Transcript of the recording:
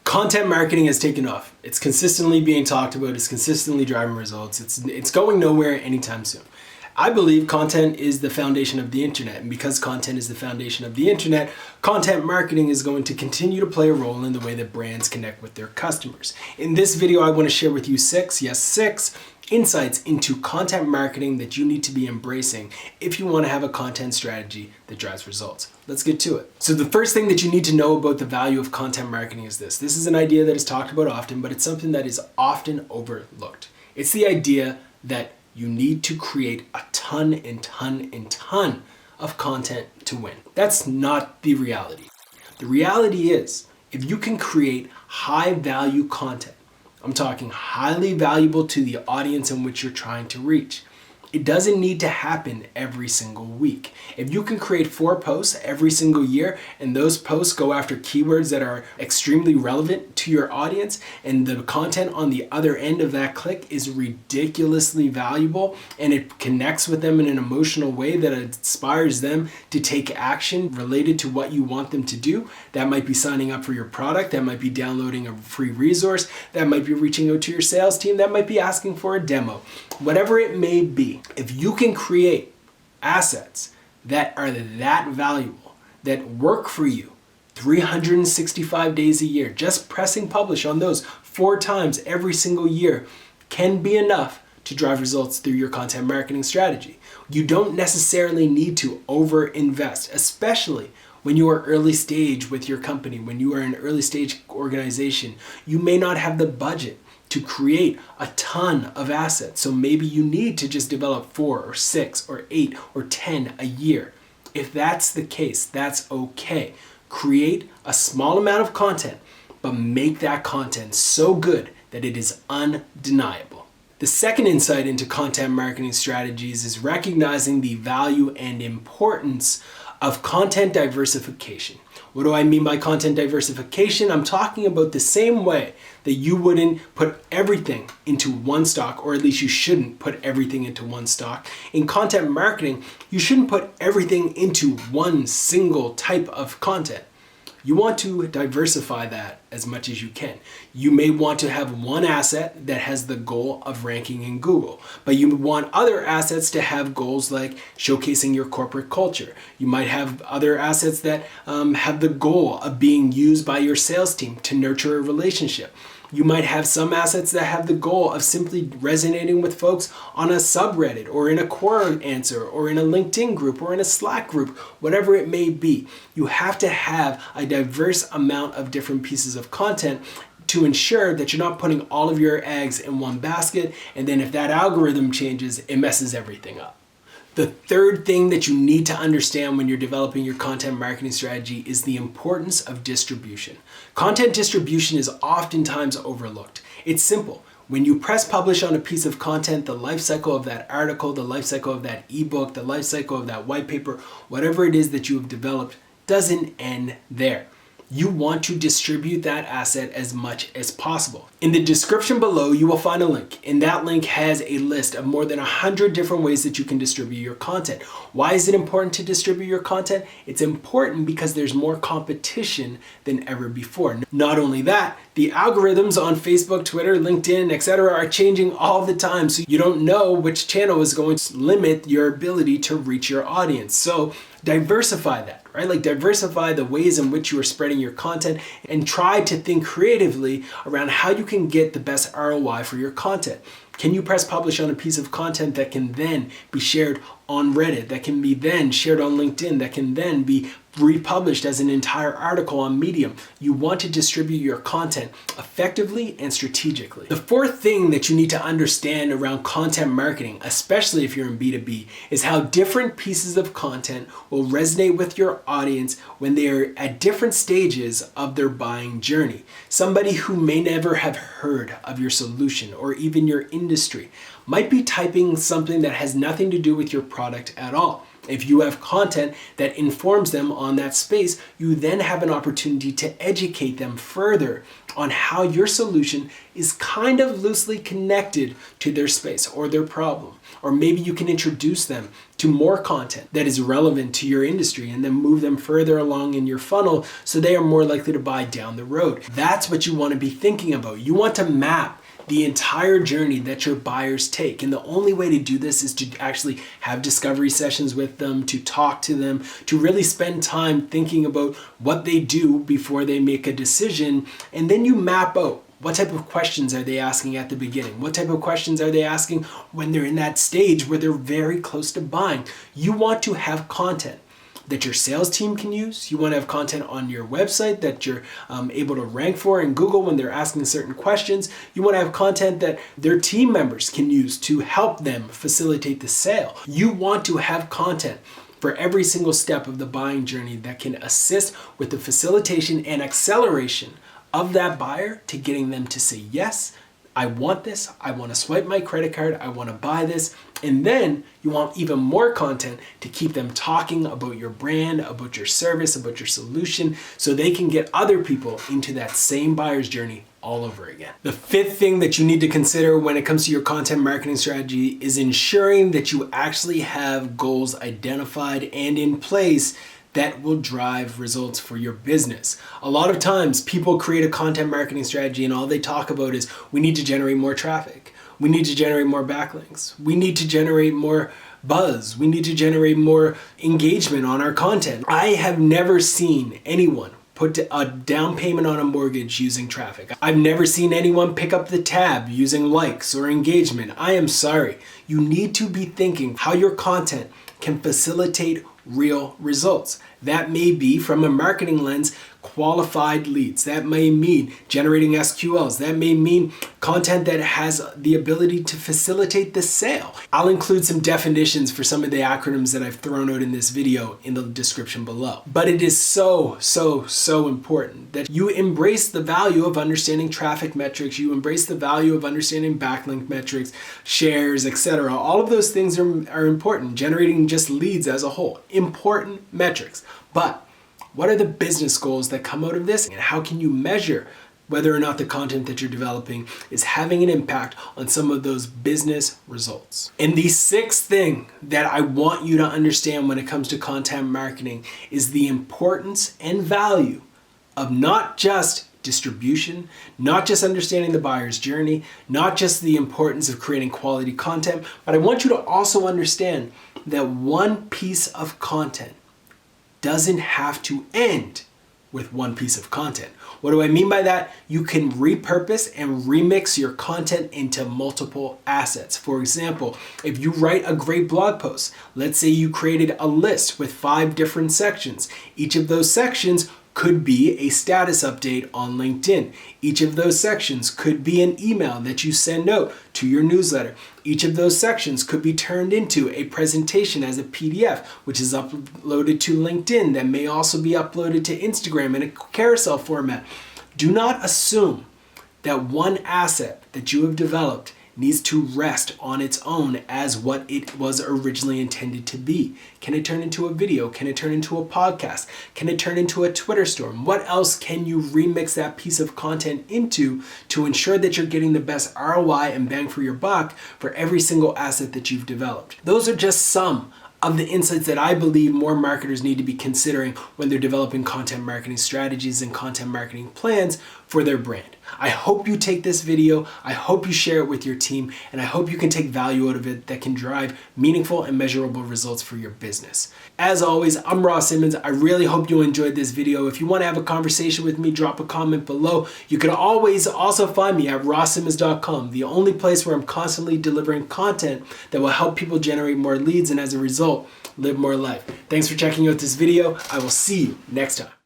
Content marketing has taken off. It's consistently being talked about. It's consistently driving results. It's going nowhere anytime soon. I believe content is the foundation of the internet, and because content is the foundation of the internet, content marketing is going to continue to play a role in the way that brands connect with their customers. In this video, I want to share with you six insights into content marketing that you need to be embracing if you want to have a content strategy that drives results. Let's get to it. So the first thing that you need to know about the value of content marketing is this. This is an idea that is talked about often, but it's something that is often overlooked. It's the idea that you need to create a ton of content to win. That's not the reality. The reality is, if you can create high value content, I'm talking highly valuable to the audience in which you're trying to reach, it doesn't need to happen every single week. If you can create 4 posts every single year and those posts go after keywords that are extremely relevant to your audience and the content on the other end of that click is ridiculously valuable and it connects with them in an emotional way that inspires them to take action related to what you want them to do, that might be signing up for your product, that might be downloading a free resource, that might be reaching out to your sales team, that might be asking for a demo, whatever it may be. If you can create assets that are that valuable, that work for you 365 days a year, just pressing publish on those 4 times every single year can be enough to drive results through your content marketing strategy. You don't necessarily need to over-invest, especially when you are early stage with your company, when you are an early stage organization. You may not have the budget to create a ton of assets. So maybe you need to just develop 4 or 6 or 8 or 10 a year. If that's the case, that's okay. Create a small amount of content, but make that content so good that it is undeniable. The second insight into content marketing strategies is recognizing the value and importance of content diversification. What do I mean by content diversification? I'm talking about the same way that you wouldn't put everything into one stock, or at least you shouldn't put everything into one stock. In content marketing, you shouldn't put everything into one single type of content. You want to diversify that as much as you can. You may want to have one asset that has the goal of ranking in Google, but you want other assets to have goals like showcasing your corporate culture. You might have other assets that have the goal of being used by your sales team to nurture a relationship. You might have some assets that have the goal of simply resonating with folks on a subreddit or in a Quora answer or in a LinkedIn group or in a Slack group, whatever it may be. You have to have a diverse amount of different pieces of content to ensure that you're not putting all of your eggs in one basket, and then if that algorithm changes, it messes everything up. The third thing that you need to understand when you're developing your content marketing strategy is the importance of distribution. Content distribution is oftentimes overlooked. It's simple. When you press publish on a piece of content, the life cycle of that article, the life cycle of that ebook, the life cycle of that white paper, whatever it is that you have developed doesn't end there. You want to distribute that asset as much as possible. In the description below, you will find a link, and that link has a list of more than 100 different ways that you can distribute your content. Why is it important to distribute your content? It's important because there's more competition than ever before. Not only that, the algorithms on Facebook, Twitter, LinkedIn, etc. are changing all the time, so you don't know which channel is going to limit your ability to reach your audience. So diversify that, right? Like diversify the ways in which you are spreading your content and try to think creatively around how you can get the best ROI for your content. Can you press publish on a piece of content that can then be shared on Reddit, that can be then shared on LinkedIn, that can then be republished as an entire article on Medium? You want to distribute your content effectively and strategically. The fourth thing that you need to understand around content marketing, especially if you're in B2B, is how different pieces of content will resonate with your audience when they are at different stages of their buying journey. Somebody who may never have heard of your solution or even your industry industry might be typing something that has nothing to do with your product at all. If you have content that informs them on that space, you then have an opportunity to educate them further on how your solution is kind of loosely connected to their space or their problem. Or maybe you can introduce them to more content that is relevant to your industry and then move them further along in your funnel so they are more likely to buy down the road. That's what you want to be thinking about. You want to map the entire journey that your buyers take. And the only way to do this is to actually have discovery sessions with them, to talk to them, to really spend time thinking about what they do before they make a decision. And then you map out what type of questions are they asking at the beginning? What type of questions are they asking when they're in that stage where they're very close to buying? You want to have content that your sales team can use. You want to have content on your website that you're able to rank for in Google when they're asking certain questions. You want to have content that their team members can use to help them facilitate the sale. You want to have content for every single step of the buying journey that can assist with the facilitation and acceleration of that buyer to getting them to say, yes, I want this, I want to swipe my credit card, I want to buy this. And then you want even more content to keep them talking about your brand, about your service, about your solution, so they can get other people into that same buyer's journey all over again. The fifth thing that you need to consider when it comes to your content marketing strategy is ensuring that you actually have goals identified and in place that will drive results for your business. A lot of times people create a content marketing strategy and all they talk about is we need to generate more traffic. We need to generate more backlinks. We need to generate more buzz. We need to generate more engagement on our content. I have never seen anyone put a down payment on a mortgage using traffic. I've never seen anyone pick up the tab using likes or engagement. I am sorry. You need to be thinking how your content can facilitate real results. That may be, from a marketing lens, qualified leads. That may mean generating SQLs. That may mean content that has the ability to facilitate the sale. I'll include some definitions for some of the acronyms that I've thrown out in this video in the description below. But it is so important that you embrace the value of understanding traffic metrics. You embrace the value of understanding backlink metrics, shares, etc. All of those things are important. Generating just leads as a whole. Important metrics. But what are the business goals that come out of this? And how can you measure whether or not the content that you're developing is having an impact on some of those business results? And the sixth thing that I want you to understand when it comes to content marketing is the importance and value of not just distribution, not just understanding the buyer's journey, not just the importance of creating quality content, but I want you to also understand that one piece of content doesn't have to end with one piece of content. What do I mean by that? You can repurpose and remix your content into multiple assets. For example, if you write a great blog post, let's say you created a list with 5 different sections. Each of those sections could be a status update on LinkedIn. Each of those sections could be an email that you send out to your newsletter. Each of those sections could be turned into a presentation as a PDF, which is uploaded to LinkedIn, that may also be uploaded to Instagram in a carousel format. Do not assume that one asset that you have developed needs to rest on its own as what it was originally intended to be. Can it turn into a video? Can it turn into a podcast? Can it turn into a Twitter storm? What else can you remix that piece of content into to ensure that you're getting the best ROI and bang for your buck for every single asset that you've developed? Those are just some of the insights that I believe more marketers need to be considering when they're developing content marketing strategies and content marketing plans for their brand. I hope you take this video, I hope you share it with your team, and I hope you can take value out of it that can drive meaningful and measurable results for your business. As always, I'm Ross Simmonds. I really hope you enjoyed this video. If you want to have a conversation with me, drop a comment below. You can always also find me at rossimmonds.com, the only place where I'm constantly delivering content that will help people generate more leads and as a result, live more life. Thanks for checking out this video. I will see you next time.